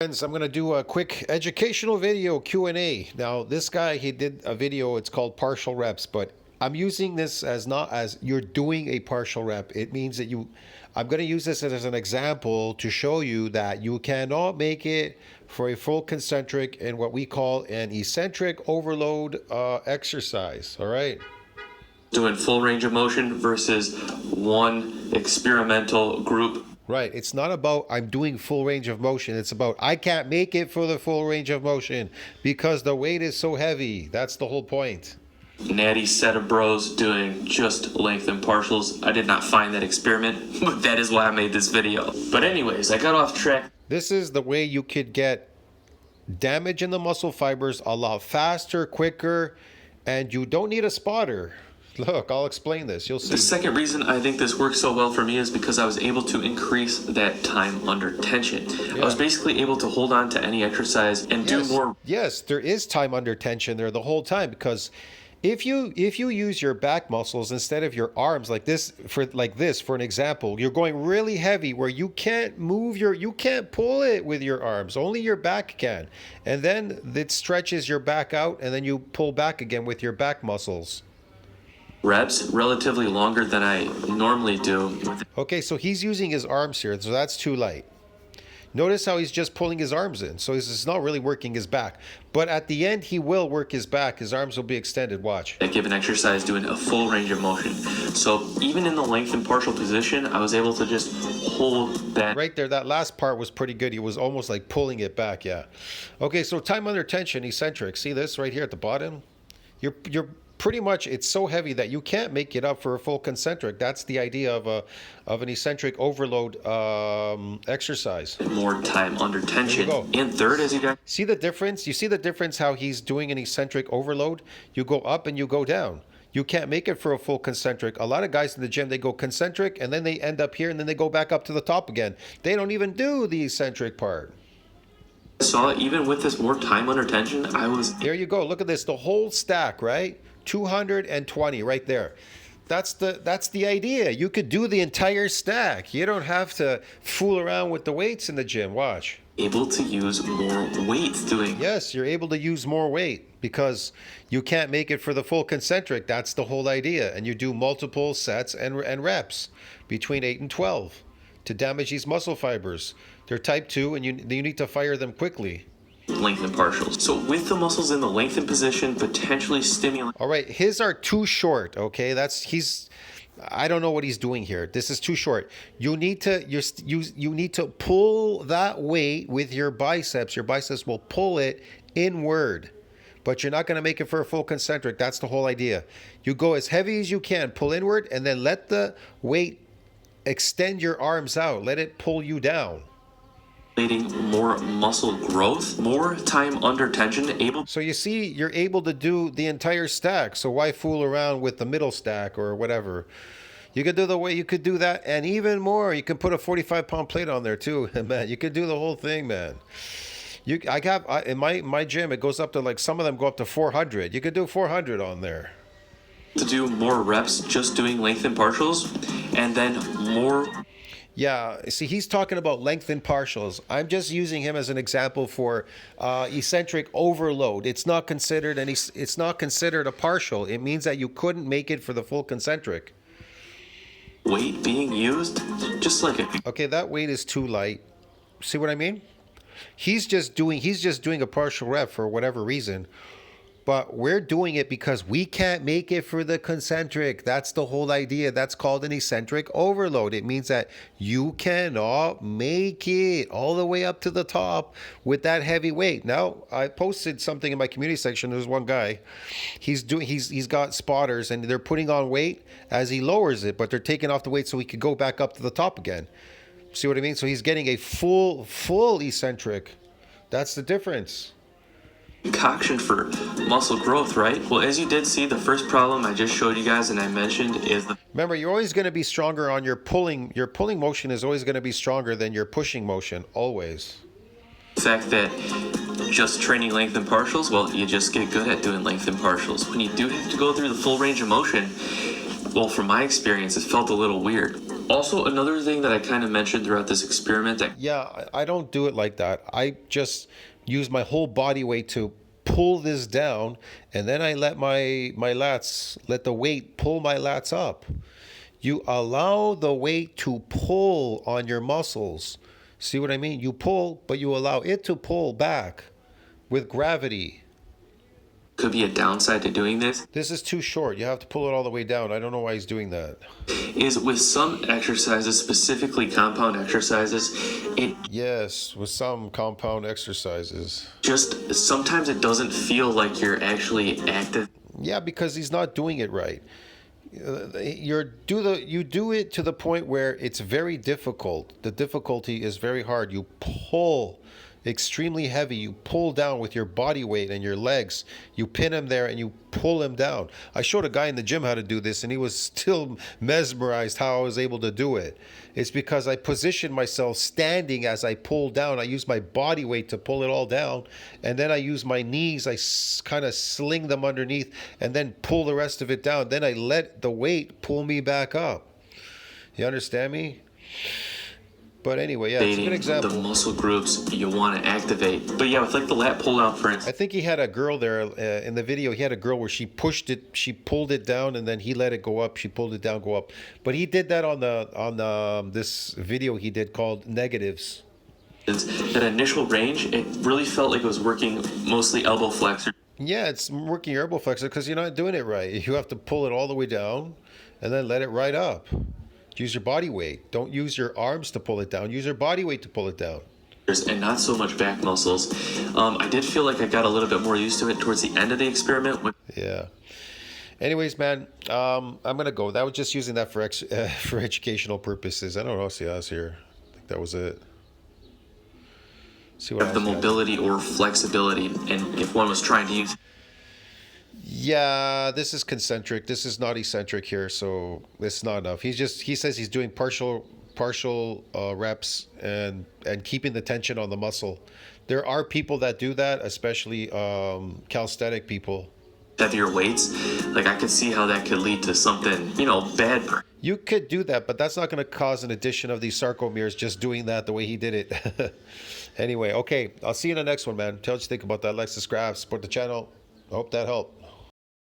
Friends, I'm going to do a quick educational video Q&A. Now, this guy, he did a video, it's called partial reps, but I'm using this as not as you're doing a partial rep. It means that I'm going to use this as an example to show you that you cannot make it for a full concentric in what we call an eccentric overload exercise, all right? Doing full range of motion versus one experimental group. Right. It's not about I'm doing full range of motion. It's about I can't make it for the full range of motion because the weight is so heavy. That's the whole point. Natty set of bros doing just length and partials. I did not find that experiment, but that is why I made this video. But anyways, I got off track. This is the way you could get damage in the muscle fibers a lot faster, quicker, and you don't need a spotter. Look, I'll explain this. You'll see. The second reason I think this works so well for me is because I was able to increase that time under tension. Yeah. I was basically able to hold on to any exercise and do more. Yes, there is time under tension there the whole time, because if you use your back muscles instead of your arms like this for an example, you're going really heavy where you can't you can't pull it with your arms. Only your back can. And then it stretches your back out and then you pull back again with your back muscles. Reps relatively longer than I normally do. Okay, so he's using his arms here, so that's too light. Notice how he's just pulling his arms in, so he's not really working his back. But at the end, he will work his back. His arms will be extended. Watch. I give an exercise doing a full range of motion. So even in the length and partial position, I was able to just hold that. Right there, that last part was pretty good. He was almost like pulling it back, yeah. Okay, so time under tension, eccentric. See this right here at the bottom? You're pretty much, it's so heavy that you can't make it up for a full concentric. That's the idea of an eccentric overload exercise. More time under tension. And third, as you guys see the difference? You see the difference how he's doing an eccentric overload? You go up and you go down. You can't make it for a full concentric. A lot of guys in the gym, they go concentric and then they end up here and then they go back up to the top again. They don't even do the eccentric part. Saw even with this more time under tension, I was... There you go. Look at this. The whole stack, right? 220 right there. That's the idea. You could do the entire stack. You don't have to fool around with the weights in the gym. Watch. Able to use more weights doing. Yes, you're able to use more weight because you can't make it for the full concentric. That's the whole idea. And you do multiple sets and reps between 8 and 12 to damage these muscle fibers. They're type 2 and you need to fire them quickly. Length and partials. So with the muscles in the lengthened position, potentially stimulate. All right, his are too short, okay? I don't know what he's doing here. This is too short. You need to pull that weight with your biceps. Your biceps will pull it inward. But you're not going to make it for a full concentric. That's the whole idea. You go as heavy as you can, pull inward, and then let the weight extend your arms out. Let it pull you down. More muscle growth, more time under tension, So you see, you're able to do the entire stack. So why fool around with the middle stack or whatever? You could do the way you could do that, and even more. You can put a 45-pound plate on there too, man. You could do the whole thing, man. In my gym, it goes up to like some of them go up to 400. You could do 400 on there. To do more reps, just doing length and partials, and then more. Yeah, see, he's talking about length and partials. I'm just using him as an example for eccentric overload. It's not considered a partial. It means that you couldn't make it for the full concentric. Weight being used, just like it. Okay, that weight is too light. See what I mean? He's just doing a partial rep for whatever reason. But we're doing it because we can't make it for the concentric. That's the whole idea. That's called an eccentric overload. It means that you cannot make it all the way up to the top with that heavy weight. Now, I posted something in my community section. There's one guy. He's got spotters and they're putting on weight as he lowers it, but they're taking off the weight so he could go back up to the top again. See what I mean? So he's getting a full eccentric. That's the difference. Concoction for muscle growth, right? Well, as you did see, the first problem I just showed you guys and I mentioned is remember, you're always going to be stronger on your pulling. Your pulling motion is always going to be stronger than your pushing motion, always. The fact that just training length and partials, well, you just get good at doing length and partials. When you do have to go through the full range of motion, well, from my experience, it felt a little weird. Also, another thing that I kind of mentioned throughout this experiment that Yeah, I don't do it like that. I just use my whole body weight to pull this down, and then I let my lats, let the weight pull my lats up. You allow the weight to pull on your muscles. See what I mean? You pull, but you allow it to pull back with gravity. could be a downside to doing this This is too short. You have to pull it all the way down. I don't know why he's doing that. is with some exercises, specifically compound exercises, it Yes, with some compound exercises. just sometimes it doesn't feel like you're actually active. Yeah, because he's not doing it right. You do it to the point where it's very difficult. The difficulty is very hard. You pull extremely heavy. You pull down with your body weight and your legs. You pin him there and you pull him down. I showed a guy in the gym how to do this, and he was still mesmerized how I was able to do it. It's because I positioned myself standing as I pulled down. I use my body weight to pull it all down, and then I use my knees. I kind of sling them underneath and then pull the rest of it down. Then I let the weight pull me back up. You understand me? But anyway, yeah, it's a good example. The muscle groups you want to activate. But yeah, with like the lat pull down, for I instance, think he had a girl there in the video. He had a girl where she pushed it, she pulled it down, and then he let it go up. She pulled it down, go up. But he did that on this video he did called Negatives. that initial range, it really felt like it was working mostly elbow flexor. Yeah, it's working your elbow flexor because you're not doing it right. You have to pull it all the way down, and then let it right up. Use your body weight. Don't use your arms to pull it down. Use your body weight to pull it down. And not so much back muscles. I did feel like I got a little bit more used to it towards the end of the experiment. Yeah. Anyways, man, I'm gonna go. That was just using that for educational purposes. I don't know what else he has here. I think that was it. See what Of the else he has. mobility or flexibility, and if one was trying to use Yeah, this is concentric. This is not eccentric here, so it's not enough. He says he's doing partial reps and keeping the tension on the muscle. There are people that do that, especially calisthenic people. heavier weights, like I could see how that could lead to something, bad. You could do that, but that's not going to cause an addition of these sarcomeres just doing that the way he did it. Anyway, okay, I'll see you in the next one, man. Tell us what you think about that. Like, subscribe, support the channel. I hope that helped.